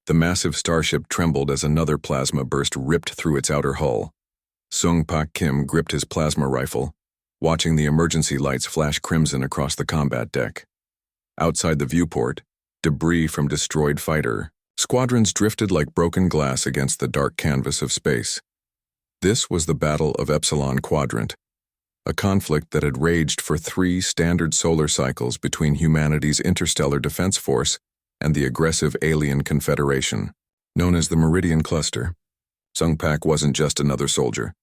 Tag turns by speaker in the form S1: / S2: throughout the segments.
S1: The massive starship trembled as another plasma burst ripped through its outer hull. Sung Pak Kim gripped his plasma rifle, watching the emergency lights flash crimson across the combat deck. Outside the viewport, debris from destroyed fighter squadrons drifted like broken glass against the dark canvas of space. This was the Battle of Epsilon Quadrant, a conflict that had raged for 3 standard solar cycles between humanity's interstellar defense force and the aggressive alien confederation. Known as the Meridian Cluster, Sung Pak wasn't just another soldier.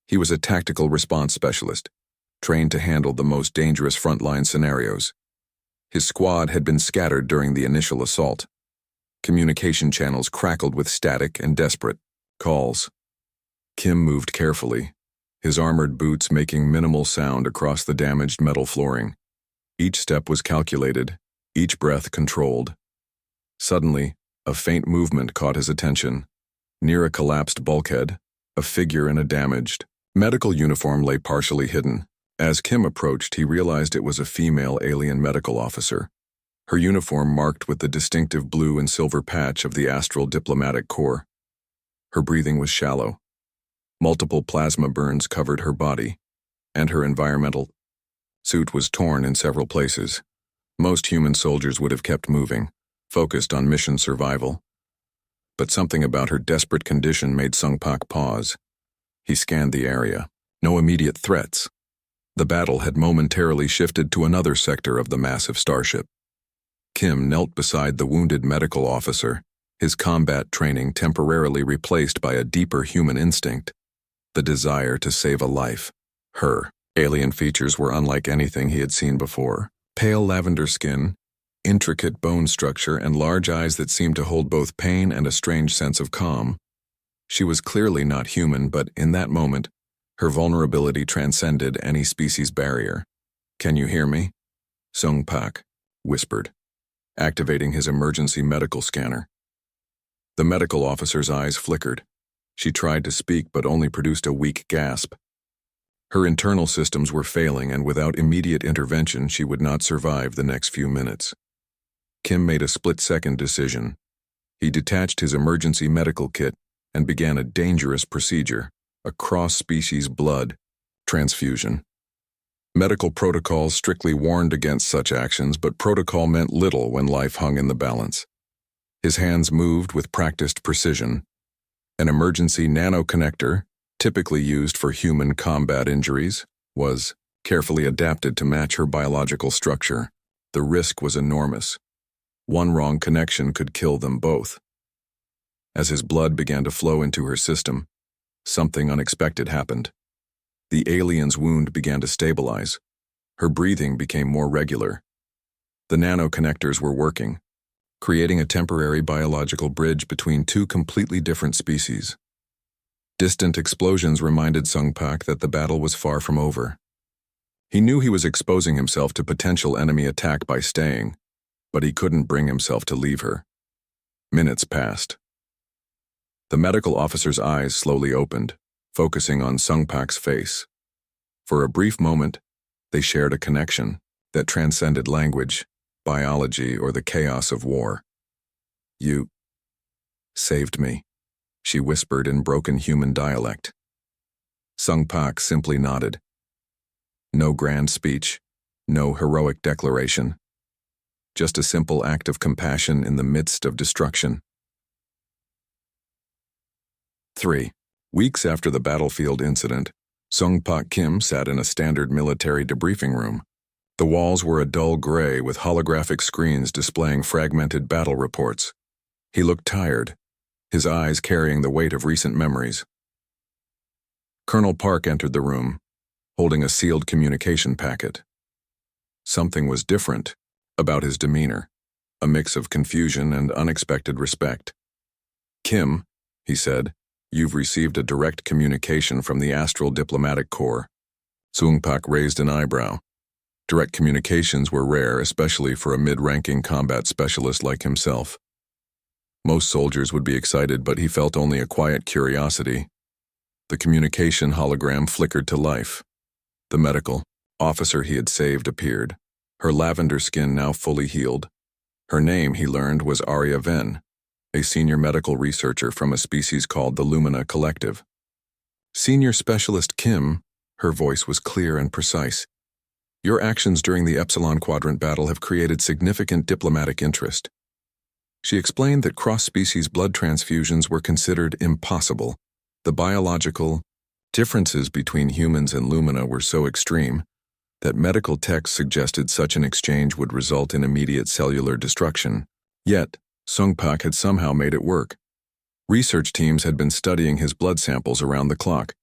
S1: He was a tactical response specialist, trained to handle the most dangerous frontline scenarios. His squad had been scattered during the initial assault. Communication channels crackled with static and desperate calls. Kim moved carefully, his armored boots making minimal sound across the damaged metal flooring. Each step was calculated, each breath controlled. Suddenly, a faint movement caught his attention. Near a collapsed bulkhead, a figure in a damaged medical uniform lay partially hidden. As Kim approached, he realized it was a female alien medical officer. Her uniform marked with the distinctive blue and silver patch of the Astral Diplomatic Corps. Her breathing was shallow. Multiple plasma burns covered her body, and her environmental suit was torn in several places. Most human soldiers would have kept moving, focused on mission survival. But something about her desperate condition made Sung Pak pause. He scanned the area. No immediate threats. The battle had momentarily shifted to another sector of the massive starship. Kim knelt beside the wounded medical officer, his combat training temporarily replaced by a deeper human instinct, the desire to save a life. Her alien features were unlike anything he had seen before. Pale lavender skin, intricate bone structure, and large eyes that seemed to hold both pain and a strange sense of calm. She was clearly not human, but in that moment, her vulnerability transcended any species barrier. "Can you hear me?" Sung Pak whispered, activating his emergency medical scanner. The medical officer's eyes flickered. She tried to speak but only produced a weak gasp. Her internal systems were failing, and without immediate intervention she would not survive the next few minutes. Kim made a split-second decision. He detached his emergency medical kit and began a dangerous procedure, a cross-species blood transfusion. Medical protocols strictly warned against such actions, but protocol meant little when life hung in the balance. His hands moved with practiced precision. An emergency nanoconnector, typically used for human combat injuries, was carefully adapted to match her biological structure. The risk was enormous. One wrong connection could kill them both. As his blood began to flow into her system, something unexpected happened. The alien's wound began to stabilize. Her breathing became more regular. The nanoconnectors were working, creating a temporary biological bridge between 2 completely different species. Distant explosions reminded Sung Pak that the battle was far from over. He knew he was exposing himself to potential enemy attack by staying, but he couldn't bring himself to leave her. Minutes passed. The medical officer's eyes slowly opened, focusing on Sung Pak's face. For a brief moment, they shared a connection that transcended language, biology, or the chaos of war. "You saved me," she whispered in broken human dialect. Sung Pak simply nodded. No grand speech, no heroic declaration. Just a simple act of compassion in the midst of destruction. 3. Weeks after the battlefield incident, Sung Pak Kim sat in a standard military debriefing room. The walls were a dull gray with holographic screens displaying fragmented battle reports. He looked tired, his eyes carrying the weight of recent memories. Colonel Park entered the room, holding a sealed communication packet. Something was different about his demeanor, a mix of confusion and unexpected respect. "Kim," he said, "you've received a direct communication from the Astral Diplomatic Corps." Sung Pak raised an eyebrow. Direct communications were rare, especially for a mid-ranking combat specialist like himself. Most soldiers would be excited, but he felt only a quiet curiosity. The communication hologram flickered to life. The medical officer he had saved appeared, her lavender skin now fully healed. Her name, he learned, was Arya Ven, a senior medical researcher from a species called the Lumina Collective. Senior Specialist Kim, her voice was clear and precise. Your actions during the Epsilon Quadrant battle have created significant diplomatic interest. She explained that cross-species blood transfusions were considered impossible. The biological differences between humans and Lumina were so extreme that medical texts suggested such an exchange would result in immediate cellular destruction. Yet, Sungpak had somehow made it work. Research teams had been studying his blood samples around the clock.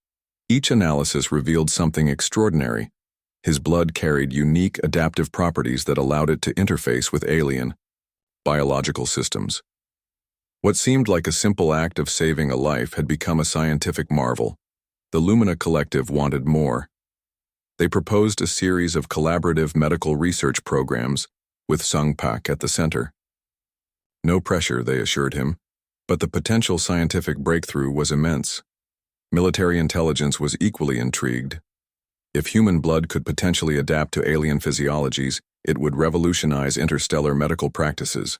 S1: Each analysis revealed something extraordinary. His blood carried unique adaptive properties that allowed it to interface with alien biological systems. What seemed like a simple act of saving a life had become a scientific marvel. The Lumina Collective wanted more. They proposed a series of collaborative medical research programs with Sungpak at the center. No pressure, they assured him, but the potential scientific breakthrough was immense. Military intelligence was equally intrigued. If human blood could potentially adapt to alien physiologies, it would revolutionize interstellar medical practices.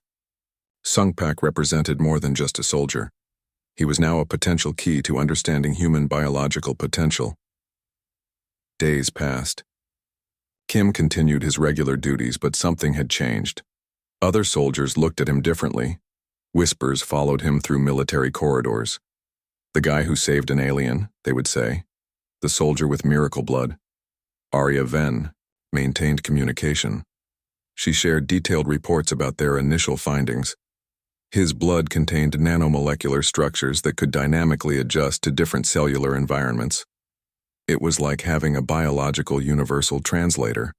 S1: Sungpak represented more than just a soldier. He was now a potential key to understanding human biological potential. Days passed. Kim continued his regular duties, but something had changed. Other soldiers looked at him differently. Whispers followed him through military corridors. The guy who saved an alien, they would say. The soldier with miracle blood. Arya Ven maintained communication. She shared detailed reports about their initial findings. His blood contained nanomolecular structures that could dynamically adjust to different cellular environments. It was like having a biological universal translator.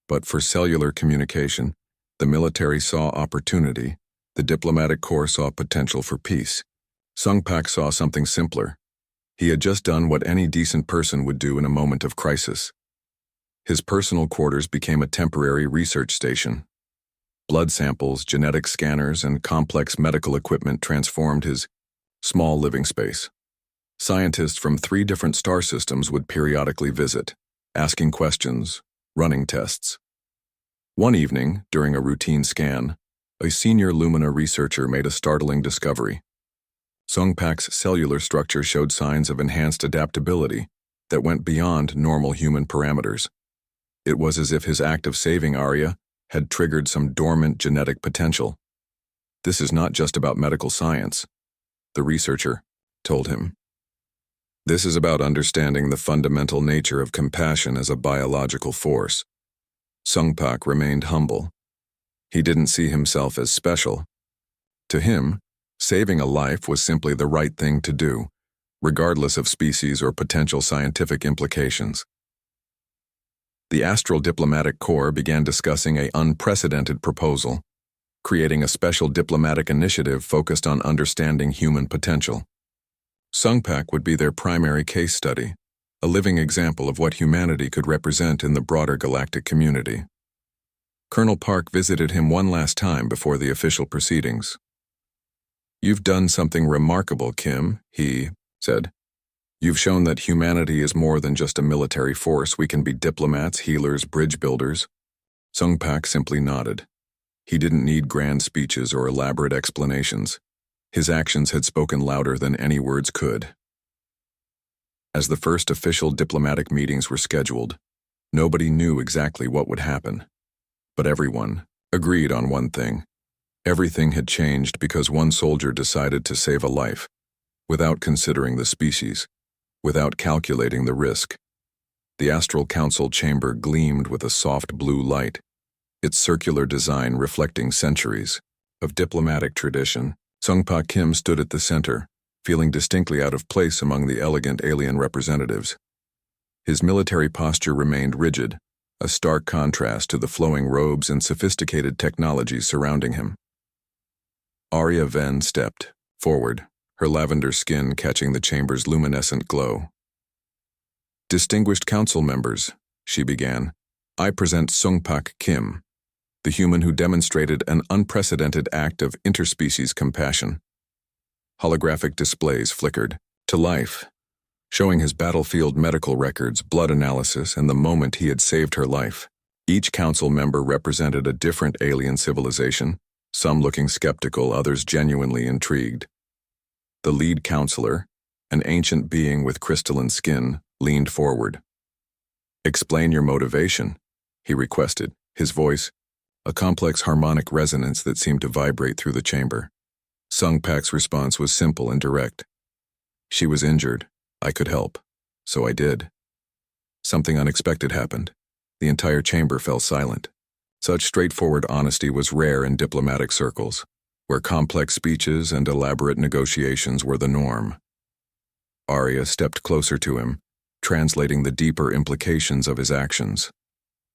S1: But for cellular communication, the military saw opportunity. The diplomatic corps saw potential for peace. Sungpak saw something simpler. He had just done what any decent person would do in a moment of crisis. His personal quarters became a temporary research station. Blood samples, genetic scanners, and complex medical equipment transformed his small living space. Scientists from 3 different star systems would periodically visit, asking questions, running tests. One evening, during a routine scan, a senior Lumina researcher made a startling discovery. Sungpak's cellular structure showed signs of enhanced adaptability that went beyond normal human parameters. It was as if his act of saving Arya had triggered some dormant genetic potential. This is not just about medical science, the researcher told him. This is about understanding the fundamental nature of compassion as a biological force. Sungpak remained humble. He didn't see himself as special. To him, saving a life was simply the right thing to do, regardless of species or potential scientific implications. The Astral Diplomatic Corps began discussing an unprecedented proposal, creating a special diplomatic initiative focused on understanding human potential. Sungpak would be their primary case study, a living example of what humanity could represent in the broader galactic community. Colonel Park visited him one last time before the official proceedings. "You've done something remarkable, Kim," he said. "You've shown that humanity is more than just a military force. We can be diplomats, healers, bridge builders." Sungpak simply nodded. He didn't need grand speeches or elaborate explanations. His actions had spoken louder than any words could. As the first official diplomatic meetings were scheduled, nobody knew exactly what would happen. But everyone agreed on one thing. Everything had changed because one soldier decided to save a life, without considering the species, without calculating the risk. The Astral Council chamber gleamed with a soft blue light, its circular design reflecting centuries of diplomatic tradition. Sungpak Kim stood at the center, feeling distinctly out of place among the elegant alien representatives. His military posture remained rigid, a stark contrast to the flowing robes and sophisticated technologies surrounding him. Arya Ven stepped forward, her lavender skin catching the chamber's luminescent glow. "Distinguished council members," she began, "I present Sungpak Kim, the human who demonstrated an unprecedented act of interspecies compassion." Holographic displays flickered to life, showing his battlefield medical records, blood analysis, and the moment he had saved her life. Each council member represented a different alien civilization, some looking skeptical, others genuinely intrigued. The lead counselor, an ancient being with crystalline skin, leaned forward. "Explain your motivation," he requested, his voice a complex harmonic resonance that seemed to vibrate through the chamber. Sung Pak's response was simple and direct. "She was injured. I could help. So I did." Something unexpected happened. The entire chamber fell silent. Such straightforward honesty was rare in diplomatic circles, where complex speeches and elaborate negotiations were the norm. Arya stepped closer to him, translating the deeper implications of his actions.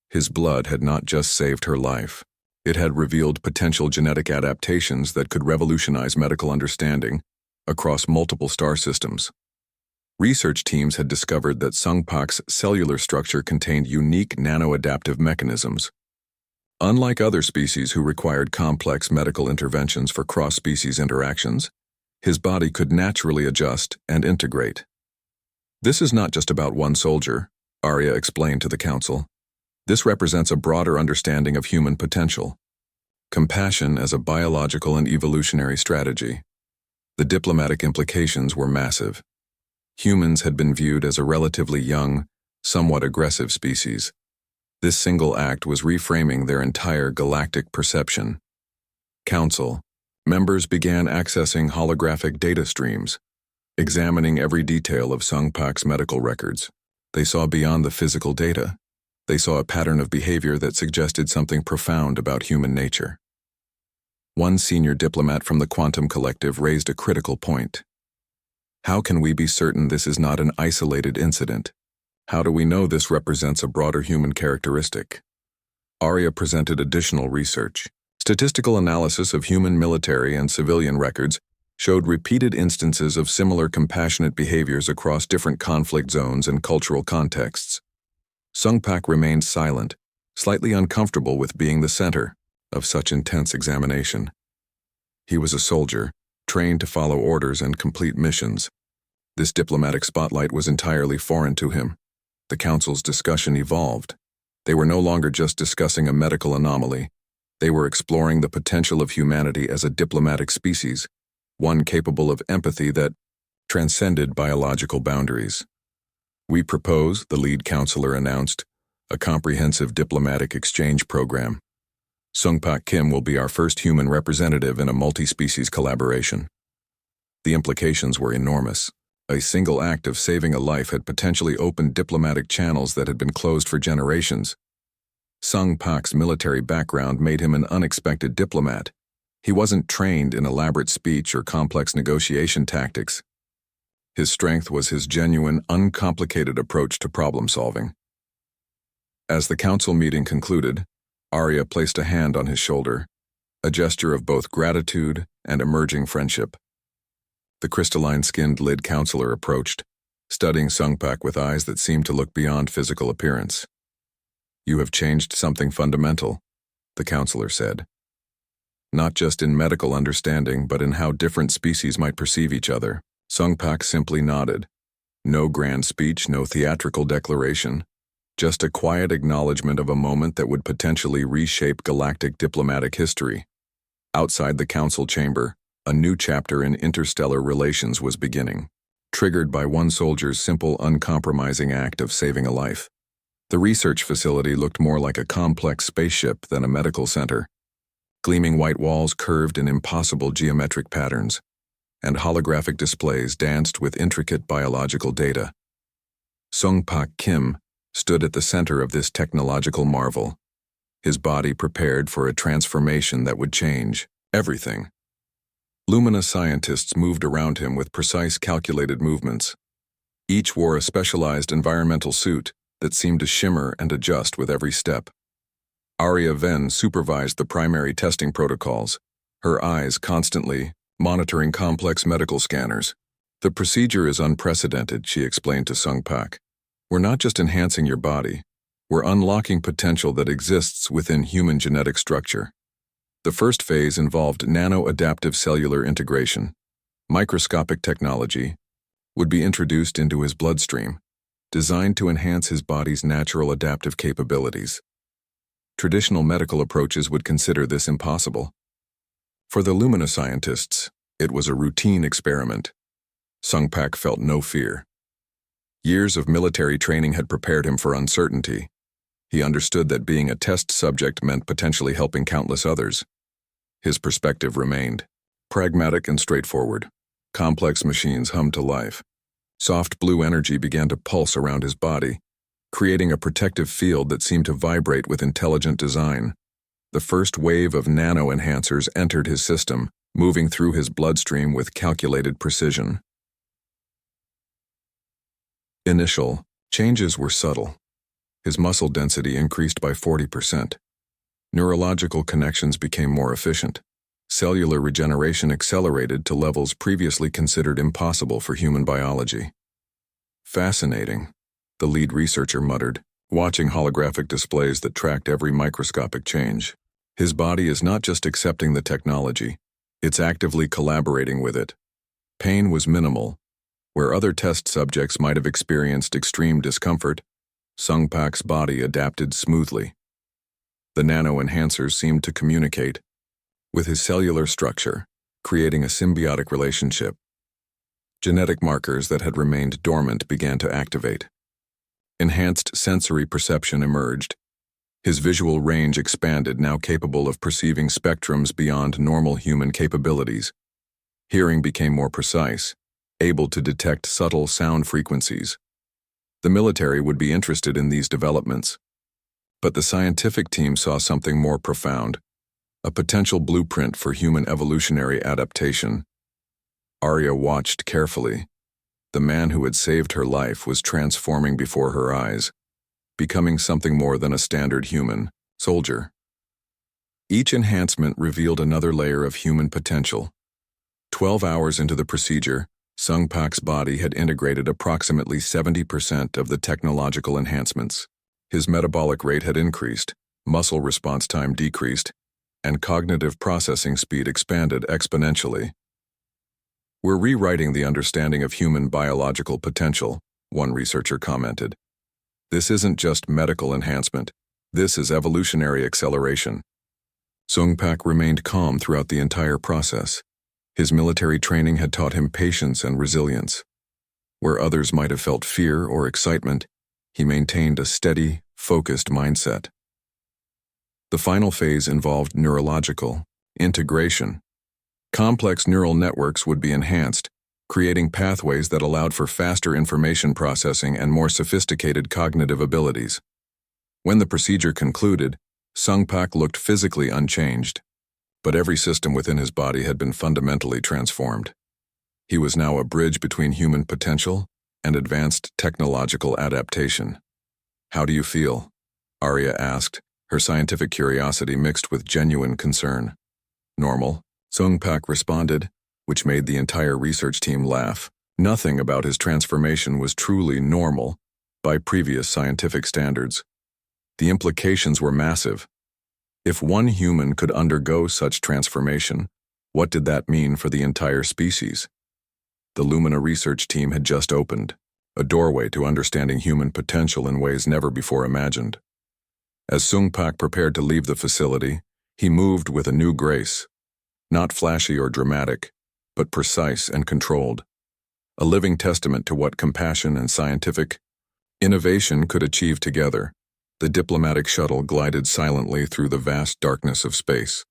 S1: His blood had not just saved her life. It had revealed potential genetic adaptations that could revolutionize medical understanding across multiple star systems. Research teams had discovered that Sung Pak's cellular structure contained unique nano-adaptive mechanisms. Unlike other species who required complex medical interventions for cross-species interactions, his body could naturally adjust and integrate. "This is not just about one soldier," Arya explained to the council. "This represents a broader understanding of human potential. Compassion as a biological and evolutionary strategy." The diplomatic implications were massive. Humans had been viewed as a relatively young, somewhat aggressive species. This single act was reframing their entire galactic perception. Council members began accessing holographic data streams, examining every detail of Sung Pak's medical records. They saw beyond the physical data. They saw a pattern of behavior that suggested something profound about human nature. One senior diplomat from the Quantum Collective raised a critical point. "How can we be certain this is not an isolated incident? How do we know this represents a broader human characteristic?" Arya presented additional research. Statistical analysis of human military and civilian records showed repeated instances of similar compassionate behaviors across different conflict zones and cultural contexts. Sung Pak remained silent, slightly uncomfortable with being the center of such intense examination. He was a soldier, trained to follow orders and complete missions. This diplomatic spotlight was entirely foreign to him. The council's discussion evolved. They were no longer just discussing a medical anomaly. They were exploring the potential of humanity as a diplomatic species, one capable of empathy that transcended biological boundaries. "We propose," the lead counselor announced, "a comprehensive diplomatic exchange program. Sung Pak Kim will be our first human representative in a multi-species collaboration." The implications were enormous. A single act of saving a life had potentially opened diplomatic channels that had been closed for generations. Sung Pak's military background made him an unexpected diplomat. He wasn't trained in elaborate speech or complex negotiation tactics. His strength was his genuine, uncomplicated approach to problem-solving. As the council meeting concluded, Arya placed a hand on his shoulder, a gesture of both gratitude and emerging friendship. The crystalline-skinned lead counselor approached, studying Sung Pak with eyes that seemed to look beyond physical appearance. "You have changed something fundamental," the counselor said. "Not just in medical understanding, but in how different species might perceive each other." Sung Pak simply nodded. No grand speech, no theatrical declaration. Just a quiet acknowledgement of a moment that would potentially reshape galactic diplomatic history. Outside the council chamber, a new chapter in interstellar relations was beginning, triggered by one soldier's simple, uncompromising act of saving a life. The research facility looked more like a complex spaceship than a medical center. Gleaming white walls curved in impossible geometric patterns, and holographic displays danced with intricate biological data. Sung Pak Kim stood at the center of this technological marvel, his body prepared for a transformation that would change everything. Luminous scientists moved around him with precise calculated movements. Each wore a specialized environmental suit that seemed to shimmer and adjust with every step. Arya Ven supervised the primary testing protocols, her eyes constantly monitoring complex medical scanners. "The procedure is unprecedented," she explained to Sung Pak. "We're not just enhancing your body, we're unlocking potential that exists within human genetic structure." The first phase involved nano-adaptive cellular integration. Microscopic technology would be introduced into his bloodstream, designed to enhance his body's natural adaptive capabilities. Traditional medical approaches would consider this impossible. For the Lumina scientists, it was a routine experiment. Sung Pak felt no fear. Years of military training had prepared him for uncertainty. He understood that being a test subject meant potentially helping countless others. His perspective remained pragmatic and straightforward. Complex machines hummed to life. Soft blue energy began to pulse around his body, creating a protective field that seemed to vibrate with intelligent design. The first wave of nano-enhancers entered his system, moving through his bloodstream with calculated precision. Initial changes were subtle. His muscle density increased by 40%. Neurological connections became more efficient. Cellular regeneration accelerated to levels previously considered impossible for human biology. Fascinating, the lead researcher muttered, watching holographic displays that tracked every microscopic change. His body is not just accepting the technology, it's actively collaborating with it. Pain was minimal. Where other test subjects might have experienced extreme discomfort, Sung Pak's body adapted smoothly. The nano-enhancers seemed to communicate with his cellular structure, creating a symbiotic relationship. Genetic markers that had remained dormant began to activate. Enhanced sensory perception emerged. His visual range expanded, now capable of perceiving spectrums beyond normal human capabilities. Hearing became more precise, able to detect subtle sound frequencies. The military would be interested in these developments. But the scientific team saw something more profound, a potential blueprint for human evolutionary adaptation. Arya watched carefully. The man who had saved her life was transforming before her eyes, becoming something more than a standard human soldier. Each enhancement revealed another layer of human potential. 12 hours into the procedure, Sung Pak's body had integrated approximately 70% of the technological enhancements. His metabolic rate had increased, muscle response time decreased, and cognitive processing speed expanded exponentially. "We're rewriting the understanding of human biological potential," one researcher commented. "This isn't just medical enhancement, this is evolutionary acceleration." Sung Pak remained calm throughout the entire process. His military training had taught him patience and resilience. Where others might have felt fear or excitement, he maintained a steady, focused mindset. The final phase involved neurological integration. Complex neural networks would be enhanced, creating pathways that allowed for faster information processing and more sophisticated cognitive abilities. When the procedure concluded, Sung Pak looked physically unchanged, but every system within his body had been fundamentally transformed. He was now a bridge between human potential and advanced technological adaptation. "How do you feel?" Arya asked, her scientific curiosity mixed with genuine concern. "Normal," Sung Pak responded, which made the entire research team laugh. Nothing about his transformation was truly normal by previous scientific standards. The implications were massive. If one human could undergo such transformation, what did that mean for the entire species? The Lumina research team had just opened, a doorway to understanding human potential in ways never before imagined. As Sung Pak prepared to leave the facility, he moved with a new grace. Not flashy or dramatic, but precise and controlled. A living testament to what compassion and scientific innovation could achieve together. The diplomatic shuttle glided silently through the vast darkness of space.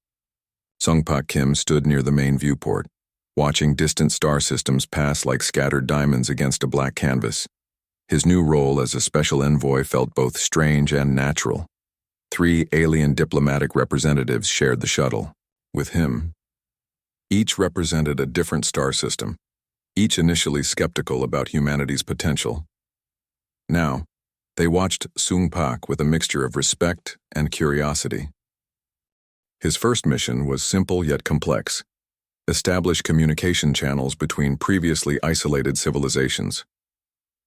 S1: Sung Pak Kim stood near the main viewport, watching distant star systems pass like scattered diamonds against a black canvas. His new role as a special envoy felt both strange and natural. 3 alien diplomatic representatives shared the shuttle. With him, each represented a different star system, each initially skeptical about humanity's potential. Now, they watched Sung Pak with a mixture of respect and curiosity. His first mission was simple yet complex: establish communication channels between previously isolated civilizations.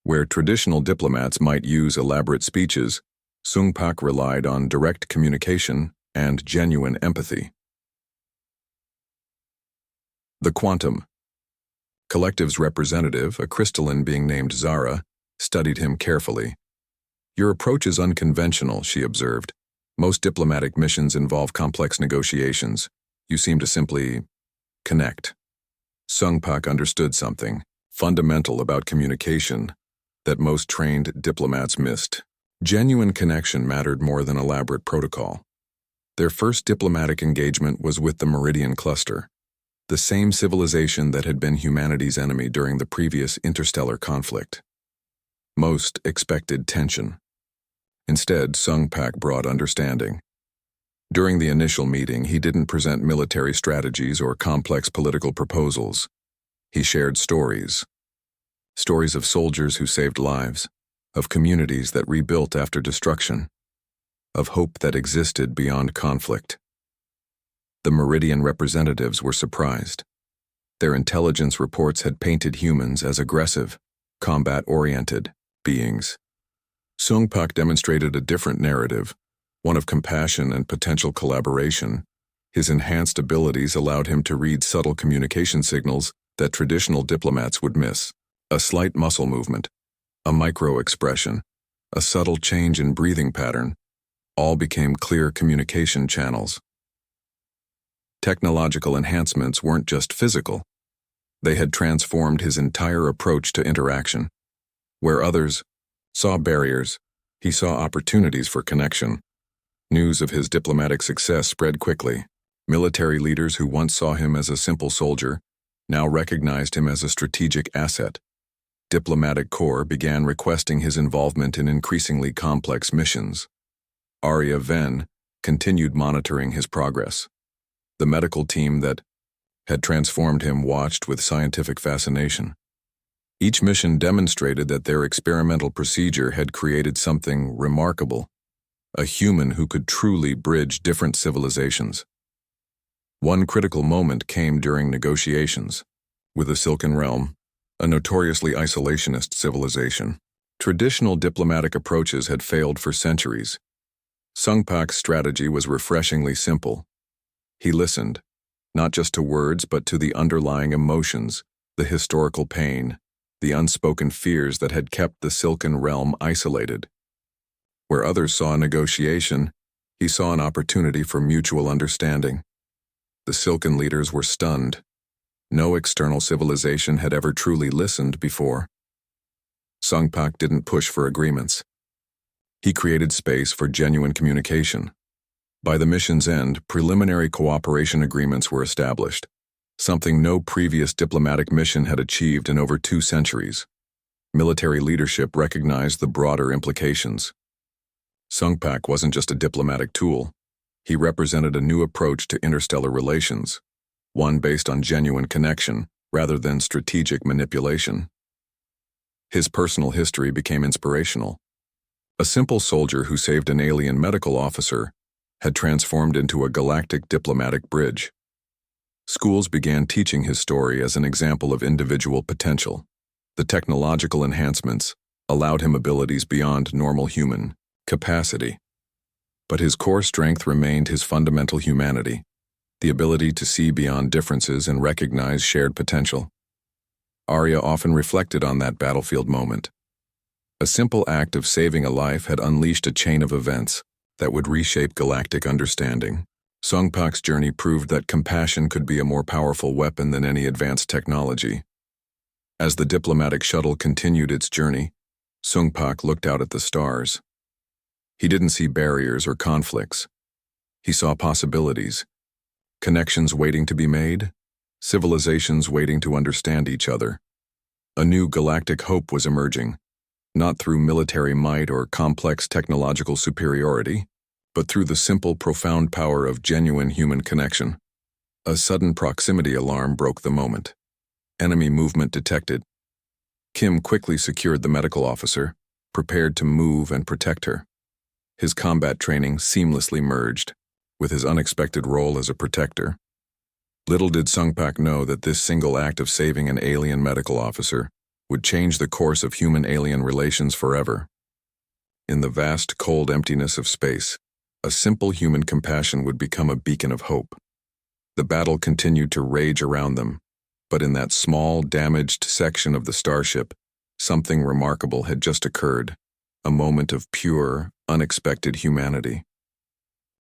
S1: Where traditional diplomats might use elaborate speeches, Sung Pak relied on direct communication and genuine empathy. The Quantum Collective's representative, a crystalline being named Zara, studied him carefully. "Your approach is unconventional," she observed. "Most diplomatic missions involve complex negotiations. You seem to simply connect. Sung Pak understood something fundamental about communication that most trained diplomats missed. Genuine connection mattered more than elaborate protocol. Their first diplomatic engagement was with the Meridian Cluster, the same civilization that had been humanity's enemy during the previous interstellar conflict. Most expected tension. Instead, Sung Pak brought understanding. During the initial meeting, he didn't present military strategies or complex political proposals. He shared stories. Stories of soldiers who saved lives, of communities that rebuilt after destruction, of hope that existed beyond conflict. The Meridian representatives were surprised. Their intelligence reports had painted humans as aggressive, combat-oriented beings. Sung Pak demonstrated a different narrative, one of compassion and potential collaboration. His enhanced abilities allowed him to read subtle communication signals that traditional diplomats would miss. A slight muscle movement, a micro-expression, a subtle change in breathing pattern, all became clear communication channels. Technological enhancements weren't just physical. They had transformed his entire approach to interaction. Where others saw barriers, he saw opportunities for connection. News of his diplomatic success spread quickly. Military leaders who once saw him as a simple soldier now recognized him as a strategic asset. Diplomatic corps began requesting his involvement in increasingly complex missions. Arya Ven continued monitoring his progress. The medical team that had transformed him watched with scientific fascination. Each mission demonstrated that their experimental procedure had created something remarkable, a human who could truly bridge different civilizations. One critical moment came during negotiations. With the Silken Realm, a notoriously isolationist civilization, traditional diplomatic approaches had failed for centuries. Sung Pak's strategy was refreshingly simple. He listened, not just to words but to the underlying emotions, the historical pain, the unspoken fears that had kept the Silken Realm isolated. Where others saw negotiation, he saw an opportunity for mutual understanding. The Silken leaders were stunned. No external civilization had ever truly listened before. Sung Pak didn't push for agreements. He created space for genuine communication. By the mission's end, preliminary cooperation agreements were established, something no previous diplomatic mission had achieved in over 2 centuries. Military leadership recognized the broader implications. Sung Pak wasn't just a diplomatic tool. He represented a new approach to interstellar relations, one based on genuine connection rather than strategic manipulation. His personal history became inspirational. A simple soldier who saved an alien medical officer had transformed into a galactic diplomatic bridge. Schools began teaching his story as an example of individual potential. The technological enhancements allowed him abilities beyond normal human capacity. But his core strength remained his fundamental humanity, the ability to see beyond differences and recognize shared potential. Arya often reflected on that battlefield moment. A simple act of saving a life had unleashed a chain of events that would reshape galactic understanding. Sung Pak's journey proved that compassion could be a more powerful weapon than any advanced technology. As the diplomatic shuttle continued its journey, Sung Pak looked out at the stars. He didn't see barriers or conflicts. He saw possibilities, connections waiting to be made, civilizations waiting to understand each other. A new galactic hope was emerging, not through military might or complex technological superiority, but through the simple, profound power of genuine human connection. A sudden proximity alarm broke the moment. Enemy movement detected. Kim quickly secured the medical officer, prepared to move and protect her. His combat training seamlessly merged with his unexpected role as a protector. Little did Sung Pak know that this single act of saving an alien medical officer would change the course of human-alien relations forever. In the vast, cold emptiness of space, a simple human compassion would become a beacon of hope. The battle continued to rage around them, but in that small, damaged section of the starship, something remarkable had just occurred, a moment of pure, unexpected humanity.